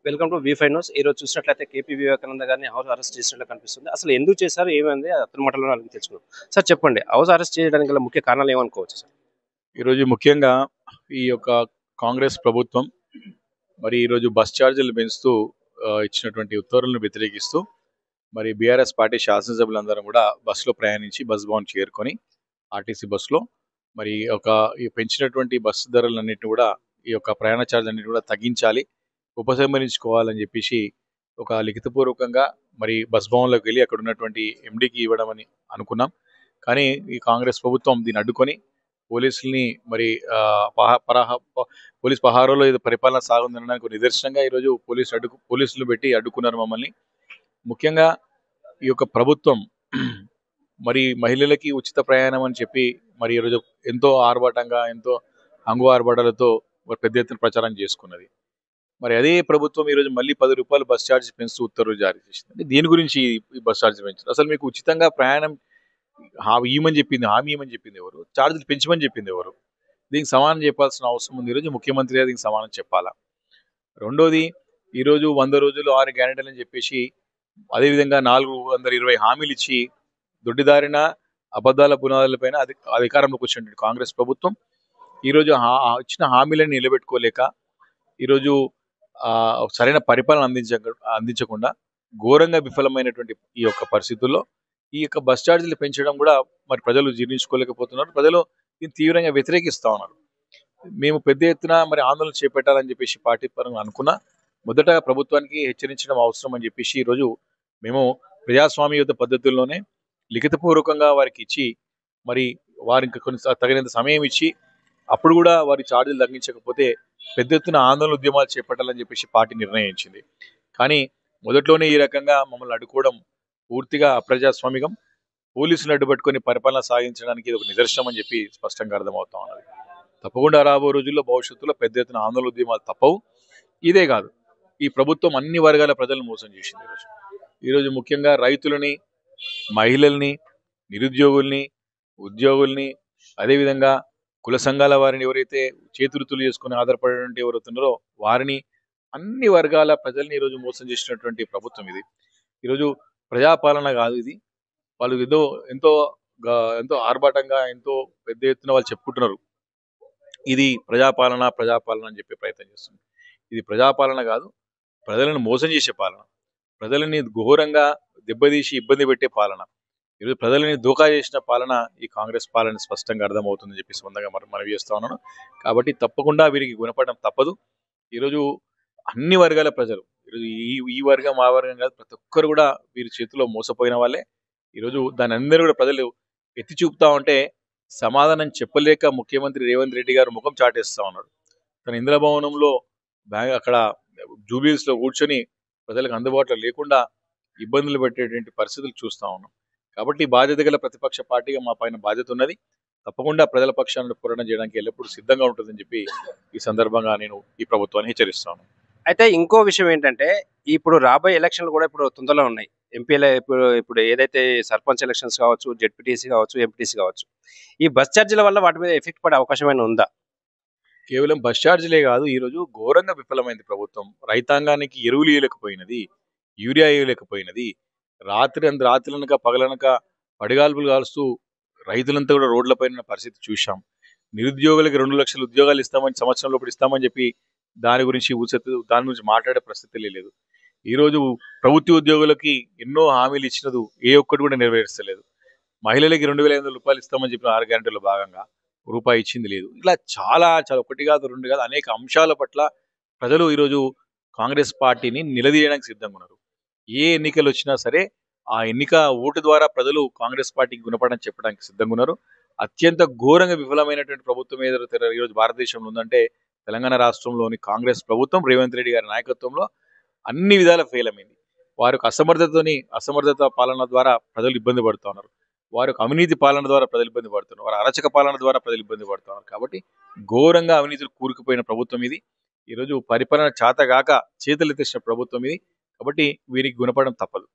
Welcome to V five news. ఈ రోజు చూసినట్లయితే కేపీ వివేకానంద గారిని హౌస్ అరెస్ట్ చేసినట్లు కనిపిస్తుంది. అసలు ఎందుకు చేశారు, ఏమైంది అతని మాటల్లో అడిగి తెలుసుకుందాం. సార్ చెప్పండి, హౌస్ అరెస్ట్ చేయడానికి గల ముఖ్య కారణాలు ఏమనుకోవచ్చు సార్? ఈరోజు ముఖ్యంగా ఈ యొక్క కాంగ్రెస్ ప్రభుత్వం మరి ఈరోజు బస్ ఛార్జీలు పెంచుతూ ఇచ్చినటువంటి ఉత్తర్వులను వ్యతిరేకిస్తూ మరి బీఆర్ఎస్ పార్టీ శాసనసభ్యులందరం కూడా బస్సులో ప్రయాణించి బస్ భవన్ చేరుకొని ఆర్టీసీ బస్సులో మరి ఈ పెంచినటువంటి బస్సు ధరలన్నింటినీ కూడా ఈ యొక్క ప్రయాణ ఛార్జీలన్నింటినీ కూడా తగ్గించాలి, ఉపసంహరించుకోవాలని చెప్పేసి ఒక లిఖితపూర్వకంగా మరి బస్ భవన్లోకి వెళ్ళి అక్కడ ఉన్నటువంటి ఎండీకి ఇవ్వడం అని అనుకున్నాం. కానీ ఈ కాంగ్రెస్ ప్రభుత్వం దీన్ని అడ్డుకొని పోలీసుల్ని మరి పోలీస్ పహారాలో ఇది పరిపాలన సాగుందనడానికి నిదర్శనంగా ఈరోజు పోలీసులు పెట్టి అడ్డుకున్నారు మమ్మల్ని. ముఖ్యంగా ఈ యొక్క ప్రభుత్వం మరి మహిళలకి ఉచిత ప్రయాణం అని చెప్పి మరి ఈరోజు ఎంతో ఆర్భాటంగా ఎంతో హంగు ఆర్భాటాలతో పెద్ద ఎత్తున ప్రచారం చేసుకున్నది. మరి అదే ప్రభుత్వం ఈరోజు మళ్ళీ ₹10 బస్ ఛార్జ్ పెంచుతూ ఉత్తర్వులు జారీ చేసింది. అంటే దీని గురించి ఈ బస్ ఛార్జ్ పెంచారు? అసలు మీకు ఉచితంగా ప్రయాణం హామీ ఇవ్వమని చెప్పింది ఎవరు? ఛార్జీలు పెంచమని చెప్పింది ఎవరు? దీనికి సమానం చెప్పాల్సిన అవసరం ఉంది. ఈరోజు ముఖ్యమంత్రి గారు దీనికి సమానం చెప్పాలా. రెండోది, ఈరోజు 100 రోజులు 6 గ్యారెంటీలు అని చెప్పేసి అదేవిధంగా 420 హామీలు ఇచ్చి దొడ్డిదారిన అబద్ధాల పునాదులపైన అధికారంలోకి వచ్చినటువంటి కాంగ్రెస్ ప్రభుత్వం ఈరోజు ఇచ్చిన హామీలను నిలబెట్టుకోలేక ఈరోజు సరైన పరిపాలన అందించకుండా ఘోరంగా విఫలమైనటువంటి ఈ యొక్క పరిస్థితుల్లో ఈ యొక్క బస్ ఛార్జీలు పెంచడం కూడా మరి ప్రజలు జీర్ణించుకోలేకపోతున్నారు. ప్రజలు దీన్ని తీవ్రంగా వ్యతిరేకిస్తా ఉన్నారు. మేము పెద్ద ఎత్తున మరి ఆందోళన చేపట్టాలని చెప్పేసి పార్టీ పరంగా అనుకున్నా. మొదట ప్రభుత్వానికి హెచ్చరించడం అవసరం అని చెప్పేసి ఈరోజు మేము ప్రజాస్వామ్యయుత పద్ధతుల్లోనే లిఖితపూర్వకంగా వారికి ఇచ్చి మరి వారికి తగినంత సమయం ఇచ్చి అప్పుడు కూడా వారి ఛార్జీలు తగ్గించకపోతే పెద్ద ఎత్తున ఆందోళన ఉద్యమాలు చేపట్టాలని చెప్పేసి పార్టీ నిర్ణయించింది. కానీ మొదట్లోనే ఈ రకంగా మమ్మల్ని అడ్డుకోవడం పూర్తిగా అప్రజాస్వామికం. పోలీసులు అడ్డుపట్టుకొని పరిపాలన సాగించడానికి ఇది ఒక నిదర్శనం అని చెప్పి స్పష్టంగా అర్థమవుతా ఉన్నది. తప్పకుండా రాబో రోజుల్లో భవిష్యత్తులో పెద్ద ఎత్తున ఆందోళన ఉద్యమాలు తప్పవు. ఇదే కాదు, ఈ ప్రభుత్వం అన్ని వర్గాల ప్రజలను మోసం చేసింది. ఈరోజు ముఖ్యంగా రైతులని, మహిళల్ని, నిరుద్యోగుల్ని, ఉద్యోగుల్ని, అదేవిధంగా కుల సంఘాల వారిని ఎవరైతే చేతురుతులు చేసుకుని ఆధారపడేటువంటి ఎవరైతున్నారో వారిని, అన్ని వర్గాల ప్రజల్ని ఈరోజు మోసం చేసినటువంటి ప్రభుత్వం ఇది. ఈరోజు ప్రజాపాలన కాదు ఇది. వాళ్ళు ఎంతో ఆర్భాటంగా ఎంతో పెద్ద ఎత్తున వాళ్ళు చెప్పుకుంటున్నారు ఇది ప్రజాపాలన అని చెప్పే ప్రయత్నం చేస్తుంది. ఇది ప్రజాపాలన కాదు, ప్రజలను మోసం చేసే పాలన, ప్రజలని ఘోరంగా దెబ్బతీసి ఇబ్బంది పెట్టే పాలన, ఈరోజు ప్రజలని దోకా చేసిన పాలన ఈ కాంగ్రెస్ పాలన స్పష్టంగా అర్థమవుతుందని చెప్పి సొంతంగా మనవి చేస్తా ఉన్నాను. కాబట్టి తప్పకుండా వీరికి గుణపడడం తప్పదు. ఈరోజు అన్ని వర్గాల ప్రజలు, ఈరోజు ఈ వర్గం ఆ వర్గం కాదు, ప్రతి ఒక్కరు కూడా వీరి చేతిలో మోసపోయిన వాళ్ళే. ఈరోజు దాని అందరూ కూడా ప్రజలు ఎత్తి చూపుతా ఉంటే సమాధానం చెప్పలేక ముఖ్యమంత్రి రేవంత్ రెడ్డి గారు ముఖం చాటేస్తా ఉన్నాడు. తన ఇంద్రభవనంలో అక్కడ జూబ్లీస్ లో కూర్చొని ప్రజలకు అందుబాటులో లేకుండా ఇబ్బందులు పెట్టేటువంటి పరిస్థితులు చూస్తా ఉన్నాం. కాబట్టి బాధ్యత గల ప్రతిపక్ష పార్టీగా మా పైన బాధ్యత ఉన్నది. తప్పకుండా ప్రజల పక్షాన్ని పోరాటం చేయడానికి ఎల్లప్పుడూ సిద్ధంగా ఉంటుందని చెప్పి ఈ సందర్భంగా నేను ఈ ప్రభుత్వాన్ని హెచ్చరిస్తాను. అయితే ఇంకో విషయం ఏంటంటే, ఇప్పుడు రాబోయే ఎలక్షన్లు కూడా ఇప్పుడు తొందరలో ఉన్నాయి. ఎంపీల ఇప్పుడు ఏదైతే సర్పంచ్ ఎలక్షన్స్ కావచ్చు, జెడ్పీటీసీ కావచ్చు, ఎంపీటీసీ కావచ్చు, ఈ బస్ ఛార్జీల వల్ల వాటి మీద ఎఫెక్ట్ పడే అవకాశం ఏమైనా ఉందా? కేవలం బస్ ఛార్జీలే కాదు, ఈరోజు ఘోరంగా విఫలమైంది ప్రభుత్వం. రైతాంగానికి ఎరువులు ఇవ్వలేకపోయినది, యూరియా ఇవ్వలేకపోయినది. రాత్రులనక పగలనక పడిగాల్పులు కాలుస్తూ రైతులంతా కూడా రోడ్లపైన పరిస్థితి చూశాం. నిరుద్యోగులకి 2 లక్షల ఉద్యోగాలు ఇస్తామని సంవత్సరంలో ఇస్తామని చెప్పి దాని గురించి మాట్లాడే పరిస్థితి లేదు. ఈరోజు ప్రభుత్వ ఉద్యోగులకి ఎన్నో హామీలు ఇచ్చినదు ఏ ఒక్కటి కూడా నెరవేర్చలేదు. మహిళలకి ₹2,500 ఇస్తామని చెప్పిన 6 గ్యారెంటీలో భాగంగా రూపాయి ఇచ్చింది లేదు. ఇలా చాలా ఒకటి కాదు, 2 కాదు, అనేక అంశాల పట్ల ప్రజలు ఈరోజు కాంగ్రెస్ పార్టీని నిలదీయడానికి సిద్ధంగా ఉన్నారు. ఏ ఎన్నికలు వచ్చినా సరే ఆ ఎన్నిక ఓటు ద్వారా ప్రజలు కాంగ్రెస్ పార్టీకి గుణపడడం చెప్పడానికి సిద్ధంగా ఉన్నారు. అత్యంత ఘోరంగా విఫలమైనటువంటి ప్రభుత్వం ఏదైతే ఈరోజు భారతదేశంలో ఉందంటే తెలంగాణ రాష్ట్రంలోని కాంగ్రెస్ ప్రభుత్వం రేవంత్ రెడ్డి గారి నాయకత్వంలో అన్ని విధాల ఫెయిల్ అయింది. వారికి అసమర్థత పాలన ద్వారా ప్రజలు ఇబ్బంది పడుతూ ఉన్నారు. వారికి అవినీతి పాలన ద్వారా ప్రజలు ఇబ్బంది పడుతున్నారు. వారి అరచక పాలన ద్వారా ప్రజలు ఇబ్బంది పడుతున్నారు. కాబట్టి ఘోరంగా అవినీతులు కూరుకుపోయిన ప్రభుత్వం ఇది. ఈరోజు పరిపాలన చేతగాక చేతులెత్తేసిన ప్రభుత్వం ఇది. కాబట్టి వీరికి గుణపడడం తప్పదు.